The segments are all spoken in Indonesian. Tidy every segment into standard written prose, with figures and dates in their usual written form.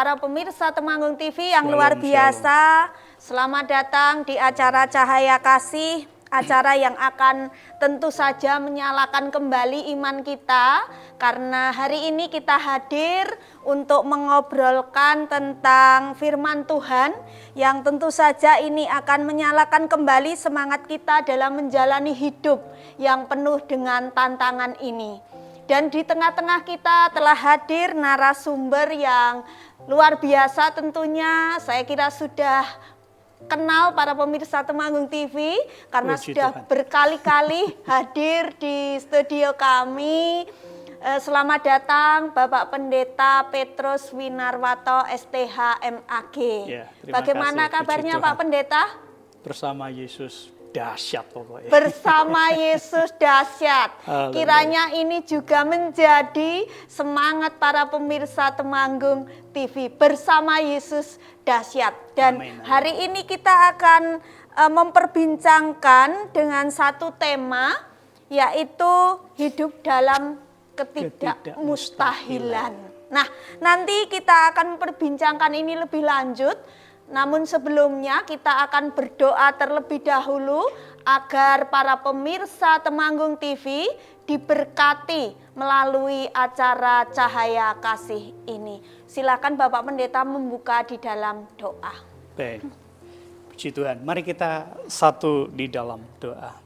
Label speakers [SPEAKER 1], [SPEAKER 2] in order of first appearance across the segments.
[SPEAKER 1] para pemirsa Temanggung TV yang luar biasa. Selamat datang di acara Cahaya Kasih, acara yang akan tentu saja menyalakan kembali iman kita. Karena hari ini kita hadir untuk mengobrolkan tentang firman Tuhan yang tentu saja ini akan menyalakan kembali semangat kita dalam menjalani hidup yang penuh dengan tantangan ini. Dan di tengah-tengah kita telah hadir narasumber yang luar biasa tentunya. Saya kira sudah kenal para pemirsa Temanggung TV karena sudah berkali-kali hadir di studio kami. Selamat datang Bapak Pendeta Petrus Winarwato STH MAG.
[SPEAKER 2] Ya,
[SPEAKER 1] bagaimana
[SPEAKER 2] kasih,
[SPEAKER 1] kabarnya Pak Pendeta?
[SPEAKER 2] Bersama Yesus dahsyat pokoknya.
[SPEAKER 1] Bersama Yesus dahsyat. Kiranya ini juga menjadi semangat para pemirsa Temanggung TV. Bersama Yesus dahsyat. Dan
[SPEAKER 2] Amin.
[SPEAKER 1] Hari ini kita akan memperbincangkan dengan satu tema, yaitu hidup dalam ketidakmustahilan. Nah, nanti kita akan memperbincangkan ini lebih lanjut. Namun sebelumnya kita akan berdoa terlebih dahulu agar para pemirsa Temanggung TV diberkati melalui acara Cahaya Kasih ini. Silakan Bapak Pendeta membuka di dalam doa.
[SPEAKER 2] Baik, puji Tuhan. Mari kita satu di dalam doa.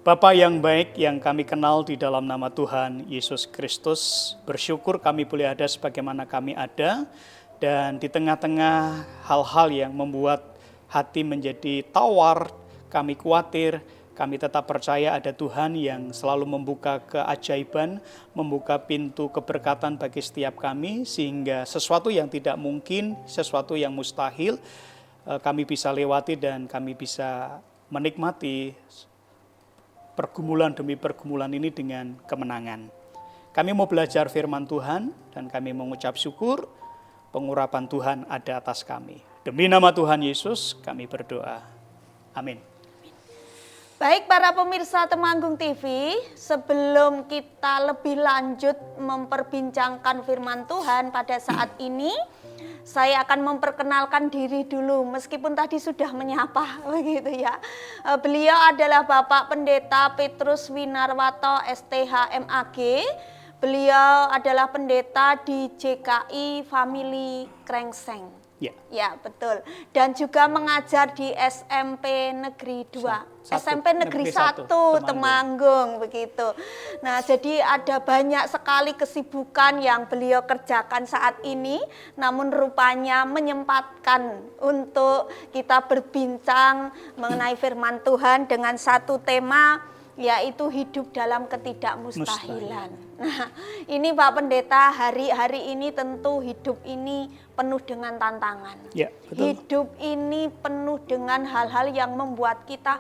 [SPEAKER 2] Bapa yang baik yang kami kenal di dalam nama Tuhan Yesus Kristus, bersyukur kami boleh ada sebagaimana kami ada. Dan di tengah-tengah hal-hal yang membuat hati menjadi tawar, kami khawatir, kami tetap percaya ada Tuhan yang selalu membuka keajaiban, membuka pintu keberkatan bagi setiap kami, sehingga sesuatu yang tidak mungkin, sesuatu yang mustahil, kami bisa lewati dan kami bisa menikmati pergumulan demi pergumulan ini dengan kemenangan. Kami mau belajar firman Tuhan dan kami mengucap syukur, pengurapan Tuhan ada atas kami. Demi nama Tuhan Yesus kami berdoa. Amin.
[SPEAKER 1] Baik para pemirsa Temanggung TV, sebelum kita lebih lanjut memperbincangkan firman Tuhan pada saat ini, saya akan memperkenalkan diri dulu meskipun tadi sudah menyapa begitu ya. Beliau adalah Bapak Pendeta Petrus Winarwato STH MAG. Beliau adalah pendeta di JKI Family Krengseng. Ya, betul. Dan juga mengajar di SMP Negeri 2, SMP Negeri 1 Temanggung begitu. Nah, jadi ada banyak sekali kesibukan yang beliau kerjakan saat ini, namun rupanya menyempatkan untuk kita berbincang mengenai firman Tuhan dengan satu tema, yaitu hidup dalam ketidakmustahilan. Nah, ini Pak Pendeta, hari-hari ini tentu hidup ini penuh dengan tantangan.
[SPEAKER 2] Ya, betul.
[SPEAKER 1] Hidup ini penuh dengan hal-hal yang membuat kita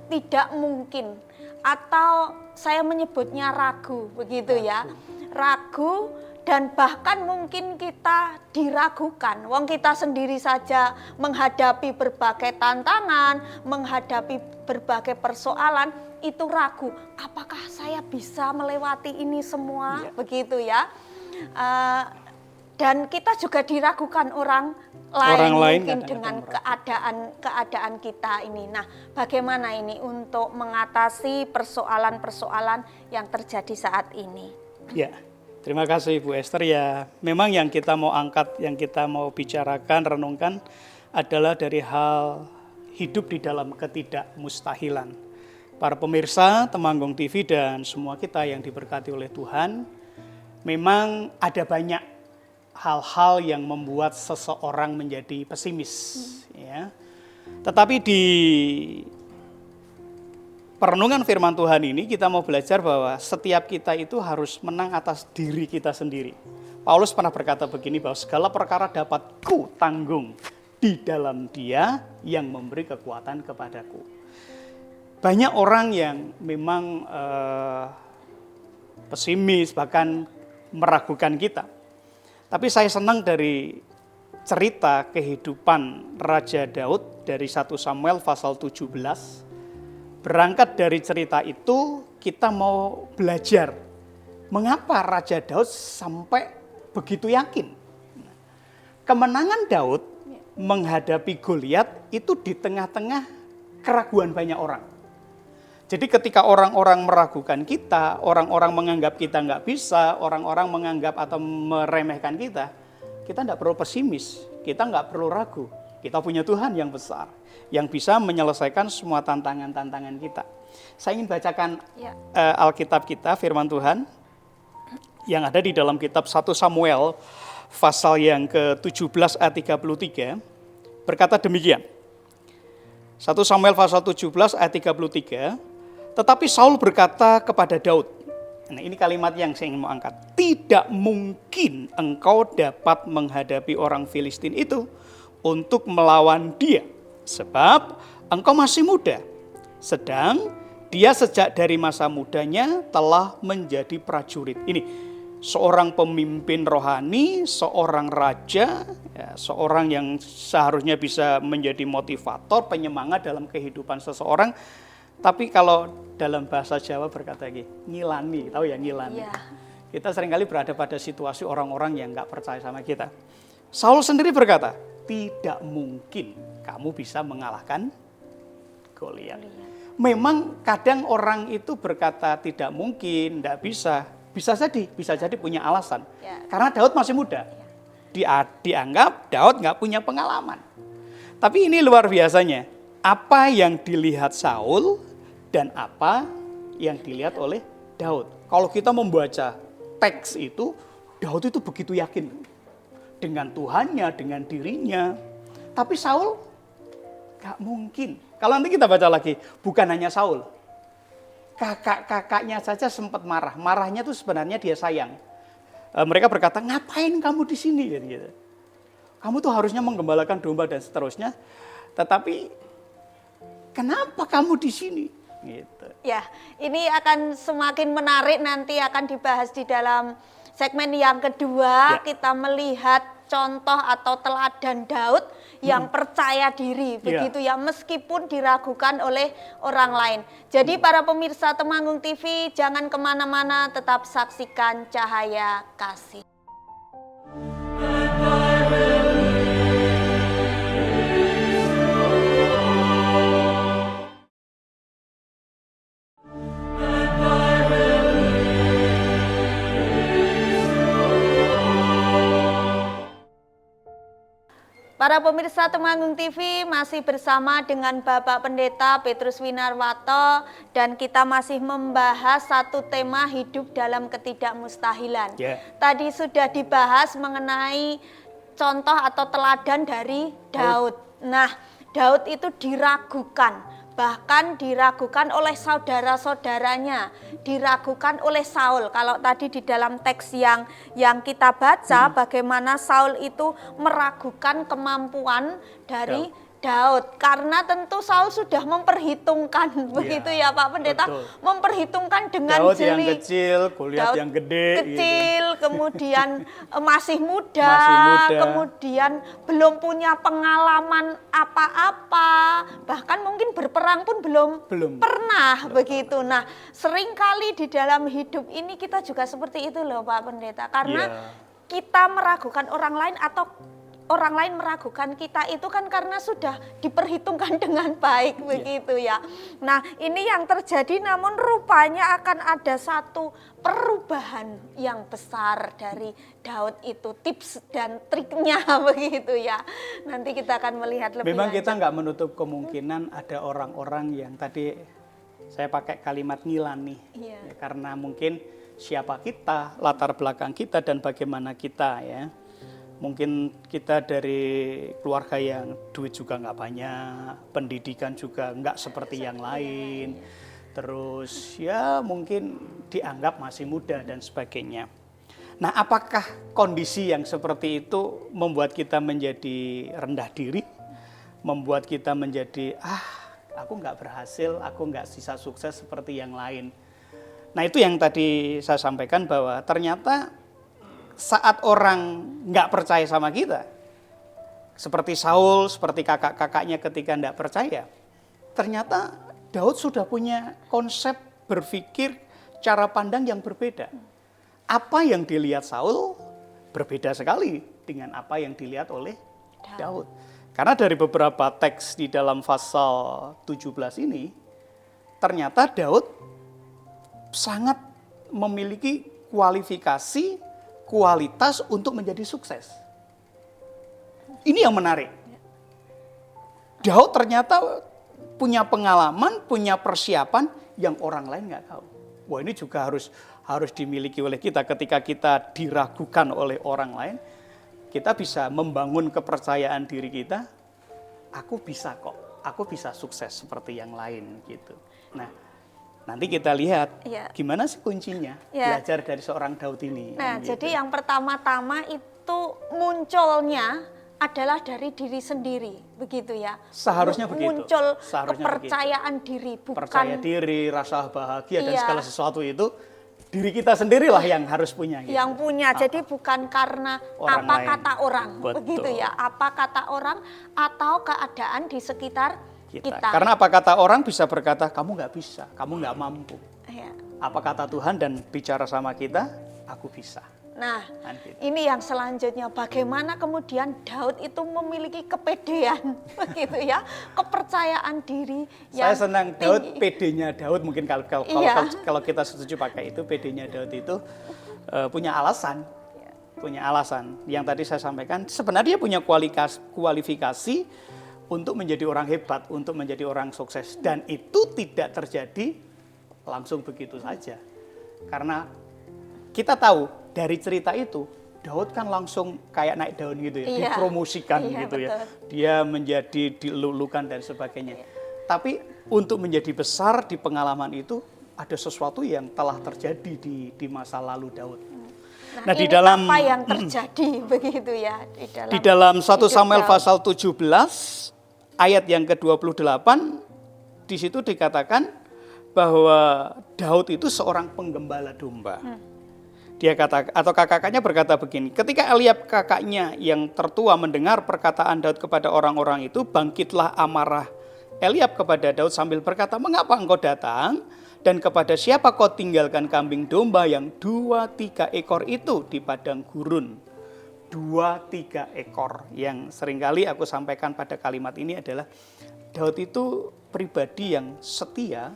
[SPEAKER 1] tidak mungkin, atau saya menyebutnya ragu, begitu ya. Ragu dan bahkan mungkin kita diragukan. Wong kita sendiri saja menghadapi berbagai tantangan, menghadapi berbagai persoalan, itu ragu, apakah saya bisa melewati ini semua, begitu ya. Dan kita juga diragukan orang lain mungkin dengan keadaan kita ini. Nah, bagaimana ini untuk mengatasi persoalan-persoalan yang terjadi saat ini?
[SPEAKER 2] Ya, terima kasih Ibu Esther. Ya, memang yang kita mau angkat, yang kita mau bicarakan, renungkan adalah dari hal hidup di dalam ketidakmustahilan. Para pemirsa Temanggung TV dan semua kita yang diberkati oleh Tuhan, memang ada banyak hal-hal yang membuat seseorang menjadi pesimis. Ya. Tetapi di perenungan firman Tuhan ini kita mau belajar bahwa setiap kita itu harus menang atas diri kita sendiri. Paulus pernah berkata begini, bahwa segala perkara dapat ku tanggung di dalam Dia yang memberi kekuatan kepadaku. Banyak orang yang memang pesimis, bahkan meragukan kita. Tapi saya senang dari cerita kehidupan Raja Daud dari 1 Samuel pasal 17. Berangkat dari cerita itu, kita mau belajar mengapa Raja Daud sampai begitu yakin. kemenangan Daud menghadapi Goliat itu di tengah-tengah keraguan banyak orang. Jadi ketika orang-orang meragukan kita, orang-orang menganggap kita nggak bisa, orang-orang menganggap atau meremehkan kita tidak perlu pesimis, kita nggak perlu ragu. Kita punya Tuhan yang besar, yang bisa menyelesaikan semua tantangan-tantangan kita. Saya ingin bacakan Alkitab kita, firman Tuhan, yang ada di dalam kitab 1 Samuel, pasal yang ke-17 ayat 33, berkata demikian. 1 Samuel pasal 17 ayat 33, tetapi Saul berkata kepada Daud, nah ini kalimat yang saya ingin mau angkat, tidak mungkin engkau dapat menghadapi orang Filistin itu untuk melawan dia, sebab engkau masih muda, sedang dia sejak dari masa mudanya telah menjadi prajurit. Ini seorang pemimpin rohani, seorang raja, seorang yang seharusnya bisa menjadi motivator, penyemangat dalam kehidupan seseorang. Tapi kalau dalam bahasa Jawa berkata lagi, ngilani, tahu ya ngilani. Ya. Kita seringkali berada pada situasi orang-orang yang nggak percaya sama kita. Saul sendiri berkata, tidak mungkin kamu bisa mengalahkan Goliat. Memang kadang orang itu berkata tidak mungkin, tidak bisa. Bisa jadi punya alasan. Ya. Karena Daud masih muda. Dianggap Daud nggak punya pengalaman. Tapi ini luar biasanya. Apa yang dilihat Saul dan apa yang dilihat oleh Daud. Kalau kita membaca teks itu, Daud itu begitu yakin dengan Tuhannya, dengan dirinya. Tapi Saul gak mungkin. Kalau nanti kita baca lagi, bukan hanya Saul. Kakak-kakaknya saja sempat marah. Marahnya itu sebenarnya dia sayang. Mereka berkata, ngapain kamu di sini? Gitu. Kamu tuh harusnya menggembalakan domba dan seterusnya. Tetapi kenapa kamu di sini? Gitu.
[SPEAKER 1] Ya, ini akan semakin menarik, nanti akan dibahas di dalam segmen yang kedua. Ya. Kita melihat contoh atau teladan Daud yang percaya diri, begitu ya, meskipun diragukan oleh orang lain. Jadi para pemirsa Temanggung TV, jangan kemana-mana, tetap saksikan Cahaya Kasih. Para pemirsa Temanggung TV, masih bersama dengan Bapak Pendeta Petrus Winarwato, dan kita masih membahas satu tema hidup dalam ketidakmustahilan. Tadi sudah dibahas mengenai contoh atau teladan dari Daud. Nah, Daud itu diragukan. Bahkan diragukan oleh saudara-saudaranya, diragukan oleh Saul. Kalau tadi di dalam teks yang kita baca, bagaimana Saul itu meragukan kemampuan dari Daud. Karena tentu Saul sudah memperhitungkan, begitu ya Pak Pendeta, betul. Memperhitungkan dengan
[SPEAKER 2] Daud yang kecil, Goliat yang gede.
[SPEAKER 1] Kecil, gitu. Kemudian masih muda, kemudian belum punya pengalaman apa-apa, bahkan mungkin berperang pun belum pernah, begitu. Nah, seringkali di dalam hidup ini kita juga seperti itu loh Pak Pendeta, karena kita meragukan orang lain atau orang lain meragukan kita itu kan karena sudah diperhitungkan dengan baik, begitu ya. Nah, ini yang terjadi, namun rupanya akan ada satu perubahan yang besar dari Daud itu, tips dan triknya begitu ya. Nanti kita akan melihat lebih
[SPEAKER 2] Memang
[SPEAKER 1] lanjut.
[SPEAKER 2] Kita nggak menutup kemungkinan ada orang-orang yang tadi saya pakai kalimat ngilani, ya, karena mungkin siapa kita, latar belakang kita, dan bagaimana kita ya. Mungkin kita dari keluarga yang duit juga nggak banyak, pendidikan juga nggak seperti yang lain, terus ya mungkin dianggap masih muda dan sebagainya. Nah, apakah kondisi yang seperti itu membuat kita menjadi rendah diri, membuat kita menjadi aku nggak berhasil, aku nggak bisa sukses seperti yang lain. Nah, itu yang tadi saya sampaikan, bahwa ternyata saat orang nggak percaya sama kita, seperti Saul, seperti kakak-kakaknya ketika nggak percaya, ternyata Daud sudah punya konsep berpikir, cara pandang yang berbeda. Apa yang dilihat Saul berbeda sekali dengan apa yang dilihat oleh Daud. Karena dari beberapa teks di dalam pasal 17 ini, ternyata Daud sangat memiliki kualifikasi, kualitas untuk menjadi sukses. Ini yang menarik. Daud ternyata punya pengalaman, punya persiapan yang orang lain nggak tahu. Wah, ini juga harus dimiliki oleh kita ketika kita diragukan oleh orang lain. Kita bisa membangun kepercayaan diri kita. Aku bisa kok, aku bisa sukses seperti yang lain gitu. Nah, nanti kita lihat gimana sih kuncinya belajar dari seorang Daud ini.
[SPEAKER 1] Nah,
[SPEAKER 2] gitu.
[SPEAKER 1] jadi yang pertama-tama itu munculnya adalah dari diri sendiri, begitu ya.
[SPEAKER 2] Seharusnya begitu.
[SPEAKER 1] Muncul
[SPEAKER 2] Seharusnya
[SPEAKER 1] kepercayaan diri, bukan
[SPEAKER 2] percaya diri, rasa bahagia dan segala sesuatu itu diri kita sendirilah yang harus punya. Gitu.
[SPEAKER 1] Yang punya, jadi bukan karena
[SPEAKER 2] orang
[SPEAKER 1] apa
[SPEAKER 2] lain.
[SPEAKER 1] kata orang,
[SPEAKER 2] Betul.
[SPEAKER 1] begitu ya. Apa kata orang atau keadaan di sekitar kita.
[SPEAKER 2] Karena apa kata orang bisa berkata, kamu nggak bisa, kamu nggak mampu.
[SPEAKER 1] Ya.
[SPEAKER 2] Apa kata Tuhan dan bicara sama kita, aku bisa.
[SPEAKER 1] Nah,
[SPEAKER 2] Gitu.
[SPEAKER 1] ini yang selanjutnya, bagaimana kemudian Daud itu memiliki kepedean, begitu ya, kepercayaan diri.
[SPEAKER 2] Saya senang Daud, PD-nya Daud mungkin kalau kita setuju pakai itu, PD-nya Daud itu punya alasan. Punya alasan. Yang tadi saya sampaikan, sebenarnya dia punya kualifikasi untuk menjadi orang hebat, untuk menjadi orang sukses. Dan itu tidak terjadi langsung begitu saja. Karena kita tahu, dari cerita itu, Daud kan langsung kayak naik daun gitu ya, dipromosikan gitu ya. Dia menjadi dilulukan dan sebagainya. Tapi untuk menjadi besar di pengalaman itu, ada sesuatu yang telah terjadi di masa lalu Daud.
[SPEAKER 1] Nah, di dalam apa yang terjadi begitu ya
[SPEAKER 2] di dalam 1 Samuel pasal 17 ayat yang ke-28 di situ dikatakan bahwa Daud itu seorang penggembala domba. Dia kata, atau kakaknya berkata begini, ketika Eliab kakaknya yang tertua mendengar perkataan Daud kepada orang-orang itu, bangkitlah amarah Eliab kepada Daud sambil berkata, mengapa engkau datang dan kepada siapa kau tinggalkan kambing domba yang 2-3 ekor itu di padang gurun. 2-3 ekor, yang seringkali aku sampaikan pada kalimat ini adalah Daud itu pribadi yang setia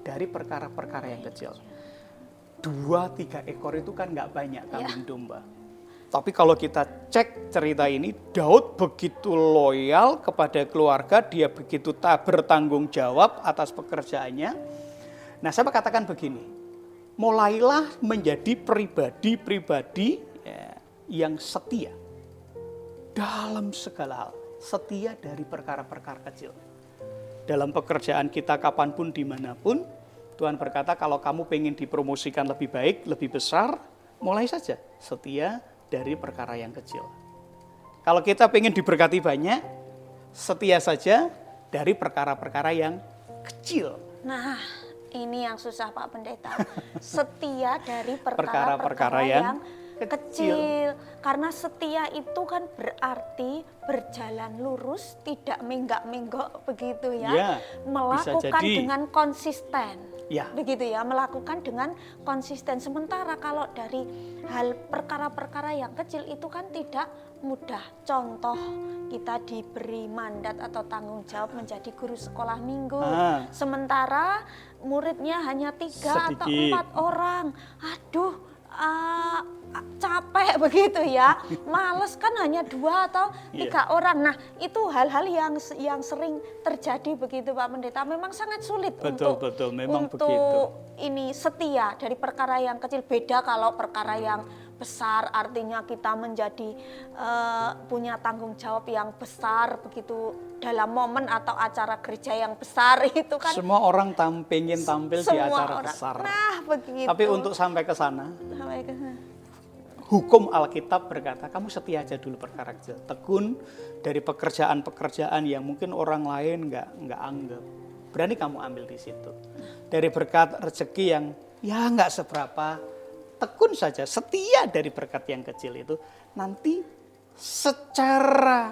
[SPEAKER 2] dari perkara-perkara yang kecil. 2-3 ekor itu kan nggak banyak kambing domba. Tapi kalau kita cek cerita ini, Daud begitu loyal kepada keluarga, dia begitu bertanggung jawab atas pekerjaannya. Nah, saya katakan begini, mulailah menjadi pribadi-pribadi yang setia dalam segala hal, setia dari perkara-perkara kecil. Dalam pekerjaan kita kapanpun, dimanapun, Tuhan berkata kalau kamu pengen dipromosikan lebih baik, lebih besar, mulai saja setia dari perkara yang kecil. Kalau kita pengen diberkati banyak, setia saja dari perkara-perkara yang kecil.
[SPEAKER 1] Nah, ini yang susah Pak Pendeta. Setia dari
[SPEAKER 2] perkara-perkara yang
[SPEAKER 1] kecil. Karena setia itu kan berarti berjalan lurus, tidak menggak-menggok begitu ya.
[SPEAKER 2] Ya,
[SPEAKER 1] melakukan dengan konsisten.
[SPEAKER 2] Ya.
[SPEAKER 1] Begitu ya, melakukan dengan konsisten. Sementara kalau dari hal perkara-perkara yang kecil itu kan tidak mudah. Contoh, kita diberi mandat atau tanggung jawab menjadi guru sekolah minggu. Sementara muridnya hanya 3 atau 4 orang. Aduh, capek begitu ya, males kan hanya 2 atau 3 orang. Nah, itu hal-hal yang sering terjadi begitu Pak Pendeta. Memang sangat sulit untuk ini setia dari perkara yang kecil. Beda kalau perkara yang besar, artinya kita menjadi punya tanggung jawab yang besar begitu dalam momen atau acara gereja yang besar itu kan.
[SPEAKER 2] Semua orang pengen tampil di acara besar.
[SPEAKER 1] Nah, begitu.
[SPEAKER 2] Tapi untuk sampai ke sana, hukum Alkitab berkata, kamu setia aja dulu perkara kecil. Tekun dari pekerjaan-pekerjaan yang mungkin orang lain nggak anggap. Berani kamu ambil di situ. Dari berkat rezeki yang ya nggak seberapa, tekun saja, setia dari berkat yang kecil itu. Nanti secara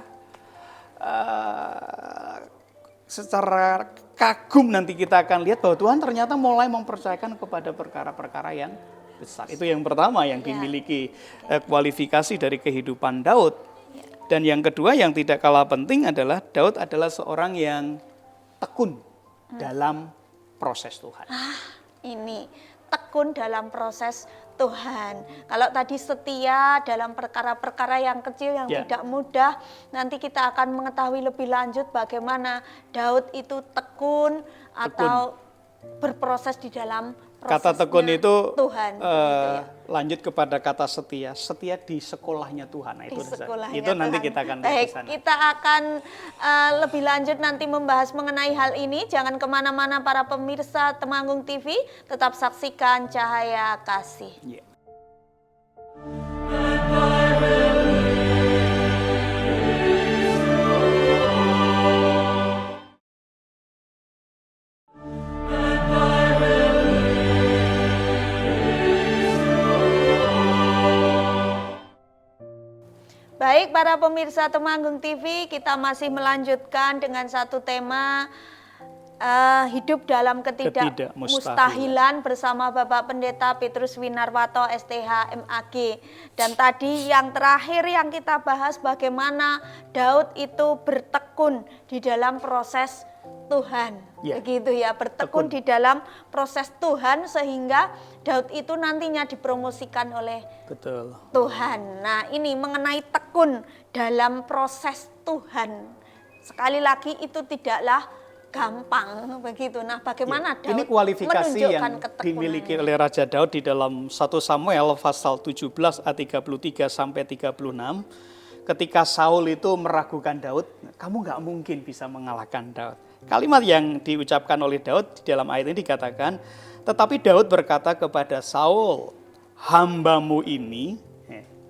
[SPEAKER 2] kagum nanti kita akan lihat bahwa Tuhan ternyata mulai mempercayakan kepada perkara-perkara yang besar. Itu yang pertama yang dimiliki kualifikasi dari kehidupan Daud. Dan yang kedua yang tidak kalah penting adalah Daud adalah seorang yang tekun dalam proses Tuhan.
[SPEAKER 1] Ini tekun dalam proses Tuhan. Kalau tadi setia dalam perkara-perkara yang kecil yang tidak mudah, nanti kita akan mengetahui lebih lanjut bagaimana Daud itu tekun atau berproses di dalam
[SPEAKER 2] Kata tekun itu
[SPEAKER 1] Tuhan.
[SPEAKER 2] lanjut kepada kata setia. Setia di sekolahnya Tuhan. Nah, itu nanti kita akan lihat di sana.
[SPEAKER 1] Kita akan lebih lanjut nanti membahas mengenai hal ini. Jangan kemana-mana para pemirsa Temanggung TV. Tetap saksikan Cahaya Kasih.
[SPEAKER 2] Yeah.
[SPEAKER 1] Baik para pemirsa Temanggung TV, kita masih melanjutkan dengan satu tema hidup dalam ketidakmustahilan bersama Bapak Pendeta Petrus Winarwato STH MAG. Dan tadi yang terakhir yang kita bahas bagaimana Daud itu bertekun di dalam proses Tuhan, begitu ya, bertekun di dalam proses Tuhan sehingga Daud itu nantinya dipromosikan oleh Tuhan. Nah, ini mengenai tekun dalam proses Tuhan. Sekali lagi itu tidaklah gampang begitu. Nah, bagaimana Daud
[SPEAKER 2] ini kualifikasi yang
[SPEAKER 1] ketekunan
[SPEAKER 2] dimiliki oleh Raja Daud di dalam 1 Samuel pasal 17 ayat 33 sampai 36. Ketika Saul itu meragukan Daud, kamu nggak mungkin bisa mengalahkan Daud. Kalimat yang diucapkan oleh Daud di dalam ayat ini dikatakan, tetapi Daud berkata kepada Saul, hambamu ini,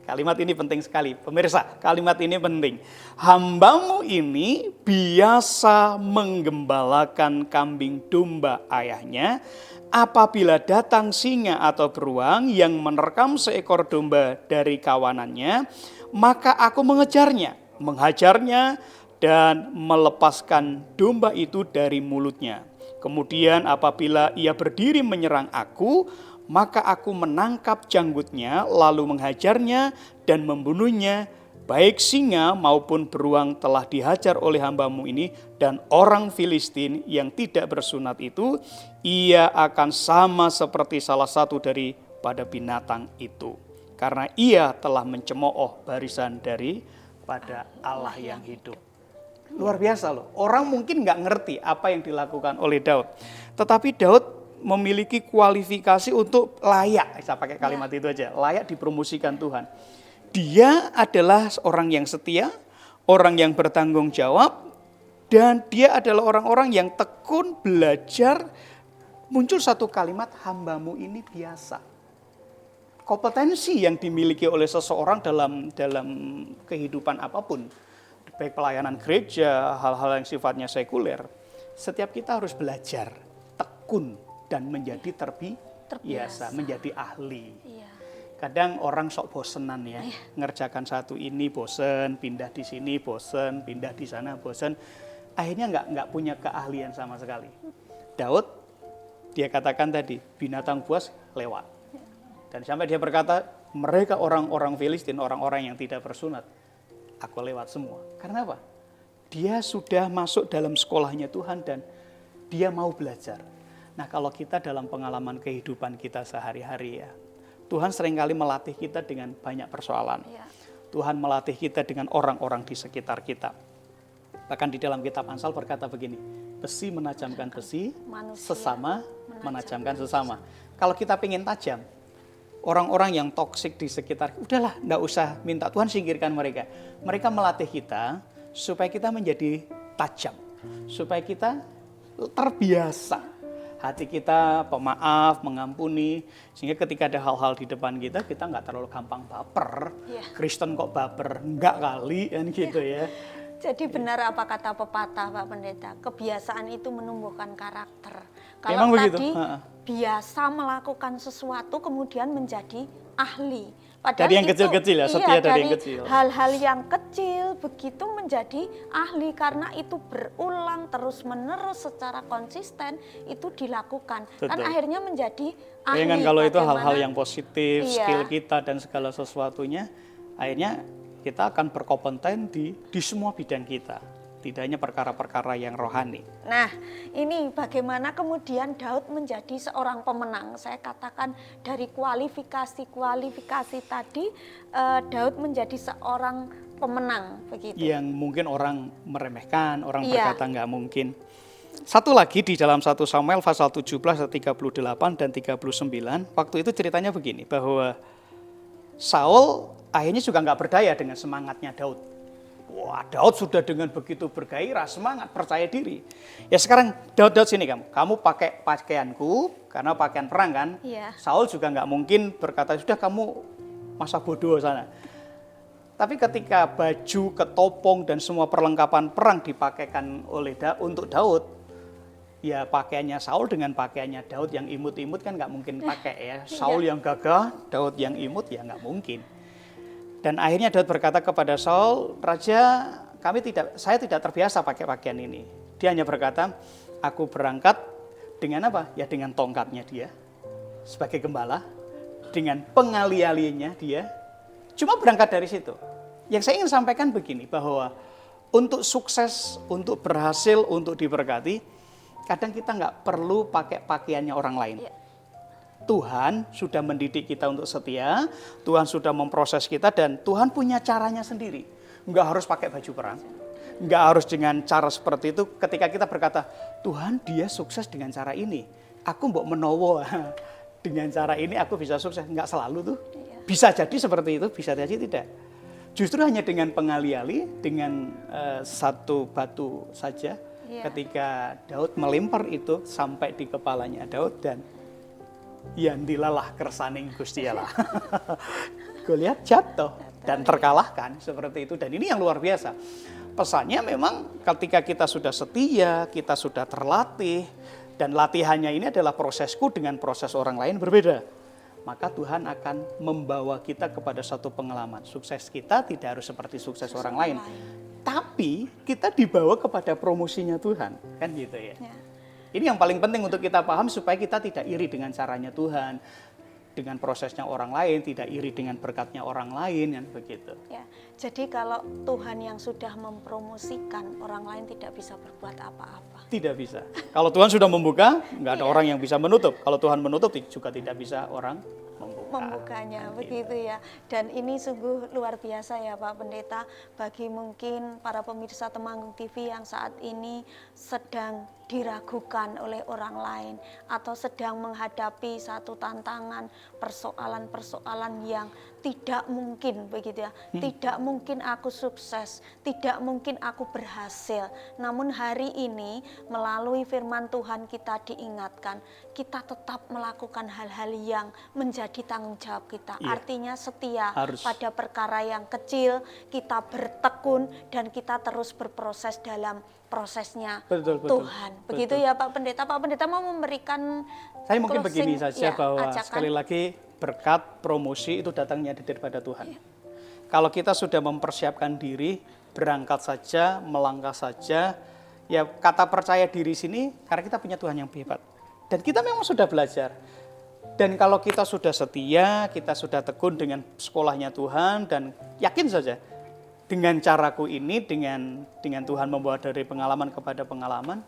[SPEAKER 2] kalimat ini penting sekali, pemirsa, kalimat ini penting. Hambamu ini biasa menggembalakan kambing domba ayahnya, apabila datang singa atau beruang yang menerkam seekor domba dari kawanannya, maka aku mengejarnya, menghajarnya, dan melepaskan domba itu dari mulutnya. Kemudian apabila ia berdiri menyerang aku, maka aku menangkap janggutnya, lalu menghajarnya dan membunuhnya. Baik singa maupun beruang telah dihajar oleh hambamu ini, dan orang Filistin yang tidak bersunat itu, ia akan sama seperti salah satu daripada binatang itu. Karena ia telah mencemooh barisan daripada Allah yang hidup. Luar biasa loh, orang mungkin nggak ngerti apa yang dilakukan oleh Daud. Tetapi Daud memiliki kualifikasi untuk layak, saya pakai kalimat itu aja, layak dipromosikan Tuhan. Dia adalah orang yang setia, orang yang bertanggung jawab, dan dia adalah orang-orang yang tekun belajar. Muncul satu kalimat, hambamu ini biasa. Kompetensi yang dimiliki oleh seseorang dalam kehidupan apapun, baik pelayanan gereja, hal-hal yang sifatnya sekuler, setiap kita harus belajar, tekun, dan menjadi terbiasa, menjadi ahli. Kadang orang sok bosenan ya, ngerjakan satu ini bosen, pindah di sini bosen, pindah di sana bosen, akhirnya nggak punya keahlian sama sekali. Daud, dia katakan tadi, binatang buas lewat. Dan sampai dia berkata, mereka orang-orang Filistin, orang-orang yang tidak bersunat, aku lewat semua. Karena apa? Dia sudah masuk dalam sekolahnya Tuhan dan dia mau belajar. Nah, kalau kita dalam pengalaman kehidupan kita sehari-hari ya, Tuhan seringkali melatih kita dengan banyak persoalan. Tuhan melatih kita dengan orang-orang di sekitar kita. Bahkan di dalam kitab Amsal berkata begini, besi menajamkan besi, sesama menajamkan sesama. Kalau kita pengen tajam, orang-orang yang toksik di sekitar, udahlah, enggak usah minta Tuhan singkirkan mereka. Mereka melatih kita supaya kita menjadi tajam, supaya kita terbiasa. Hati kita pemaaf, mengampuni, sehingga ketika ada hal-hal di depan kita nggak terlalu gampang baper. Kristen kok baper? Enggak kali, kan gitu ya.
[SPEAKER 1] Jadi benar apa kata pepatah Pak Pendeta, kebiasaan itu menumbuhkan karakter. Kalau
[SPEAKER 2] memang
[SPEAKER 1] tadi
[SPEAKER 2] begitu.
[SPEAKER 1] Biasa melakukan sesuatu kemudian menjadi ahli, Padahal
[SPEAKER 2] dari yang
[SPEAKER 1] itu,
[SPEAKER 2] kecil-kecil ya, setia dari yang kecil.
[SPEAKER 1] hal-hal yang kecil begitu menjadi ahli karena itu berulang terus-menerus secara konsisten itu dilakukan. Kan
[SPEAKER 2] Betul.
[SPEAKER 1] akhirnya menjadi ahli.
[SPEAKER 2] Bayangkan kalau itu
[SPEAKER 1] Bagaimana-
[SPEAKER 2] hal-hal yang positif,
[SPEAKER 1] Iya.
[SPEAKER 2] skill kita dan segala sesuatunya, akhirnya kita akan berkompeten di semua bidang kita. Tidak hanya perkara-perkara yang rohani.
[SPEAKER 1] Nah, ini bagaimana kemudian Daud menjadi seorang pemenang. Saya katakan dari kualifikasi tadi, Daud menjadi seorang pemenang, begitu.
[SPEAKER 2] Yang mungkin orang meremehkan, orang
[SPEAKER 1] Iya.
[SPEAKER 2] berkata nggak mungkin. Satu lagi di dalam 1 Samuel pasal 17, 38 dan 39, waktu itu ceritanya begini, bahwa Saul akhirnya juga nggak berdaya dengan semangatnya Daud. Wah, Daud sudah dengan begitu bergairah, semangat, percaya diri. Ya sekarang Daud sini kamu pakai pakaianku, karena pakaian perang kan.
[SPEAKER 1] Iya.
[SPEAKER 2] Saul juga nggak mungkin berkata, sudah kamu masa bodoh sana. Tapi ketika baju, ketopong, dan semua perlengkapan perang dipakaikan oleh untuk Daud, ya pakaiannya Saul dengan pakaiannya Daud yang imut-imut kan nggak mungkin pakai ya. Saul yang gagah, Daud yang imut ya nggak mungkin. Dan akhirnya Daud berkata kepada Saul, Raja, saya tidak terbiasa pakai pakaian ini. Dia hanya berkata, aku berangkat dengan apa? Ya dengan tongkatnya dia, sebagai gembala, dengan pengali-alinya dia, cuma berangkat dari situ. Yang saya ingin sampaikan begini, bahwa untuk sukses, untuk berhasil, untuk diberkati, kadang kita nggak perlu pakai pakaiannya orang lain.
[SPEAKER 1] Ya.
[SPEAKER 2] Tuhan sudah mendidik kita untuk setia, Tuhan sudah memproses kita, dan Tuhan punya caranya sendiri. Nggak harus pakai baju perang, nggak harus dengan cara seperti itu. Ketika kita berkata, Tuhan dia sukses dengan cara ini, aku mbok menowo dengan cara ini aku bisa sukses. Nggak selalu tuh, bisa jadi seperti itu, bisa jadi tidak. Justru hanya dengan pengali-ali, dengan satu batu saja, ketika Daud melempar itu sampai di kepalanya Daud, dan yang dilalah kersaning Gusti Allah. Goliat jatuh dan terkalahkan seperti itu, dan ini yang luar biasa. Pesannya memang ketika kita sudah setia, kita sudah terlatih, dan latihannya ini adalah prosesku dengan proses orang lain berbeda. Maka Tuhan akan membawa kita kepada satu pengalaman. Sukses kita tidak harus seperti sukses orang lain. Tapi kita dibawa kepada promosinya Tuhan, kan gitu ya. Ini yang paling penting untuk kita paham supaya kita tidak iri dengan caranya Tuhan, dengan prosesnya orang lain, tidak iri dengan berkatnya orang lain, kan begitu.
[SPEAKER 1] Ya, jadi kalau Tuhan yang sudah mempromosikan, orang lain tidak bisa berbuat apa-apa.
[SPEAKER 2] Tidak bisa. Kalau Tuhan sudah membuka, nggak ada orang yang bisa menutup. Kalau Tuhan menutup, juga tidak bisa orang
[SPEAKER 1] membukanya, begitu ya. Dan ini sungguh luar biasa ya Pak Pendeta, bagi mungkin para pemirsa Temanggung TV yang saat ini sedang diragukan oleh orang lain atau sedang menghadapi satu tantangan, persoalan-persoalan yang tidak mungkin begitu ya. Tidak mungkin aku sukses, tidak mungkin aku berhasil. Namun hari ini melalui firman Tuhan kita diingatkan, kita tetap melakukan hal-hal yang menjadi tanggung jawab kita. Artinya setia pada perkara yang kecil, kita bertekun dan kita terus berproses dalam prosesnya Tuhan. Begitu ya Pak Pendeta. Pak Pendeta mau memberikan
[SPEAKER 2] saya mungkin begini saja, bahwa
[SPEAKER 1] ajakan.
[SPEAKER 2] sekali lagi berkat promosi itu datangnya daripada Tuhan. Kalau kita sudah mempersiapkan diri, berangkat saja, melangkah saja, ya kata percaya diri sini karena kita punya Tuhan yang hebat. Dan kita memang sudah belajar. Dan kalau kita sudah setia, kita sudah tekun dengan sekolahnya Tuhan, dan yakin saja dengan caraku ini, dengan Tuhan membawa dari pengalaman kepada pengalaman,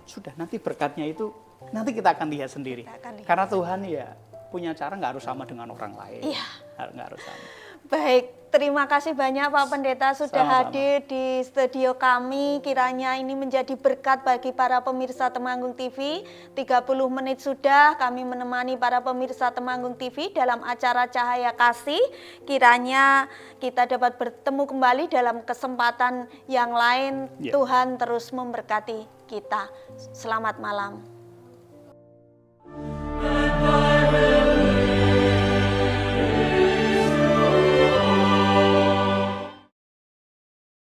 [SPEAKER 2] sudah nanti berkatnya itu nanti kita akan lihat sendiri. Karena Tuhan ya punya cara, nggak harus sama dengan orang lain.
[SPEAKER 1] Iya.
[SPEAKER 2] Nggak harus sama.
[SPEAKER 1] Baik, terima kasih banyak Pak Pendeta sudah hadir di studio kami. Kiranya ini menjadi berkat bagi para pemirsa Temanggung TV. 30 menit sudah kami menemani para pemirsa Temanggung TV dalam acara Cahaya Kasih. Kiranya kita dapat bertemu kembali dalam kesempatan yang lain. Tuhan terus memberkati kita. Selamat malam.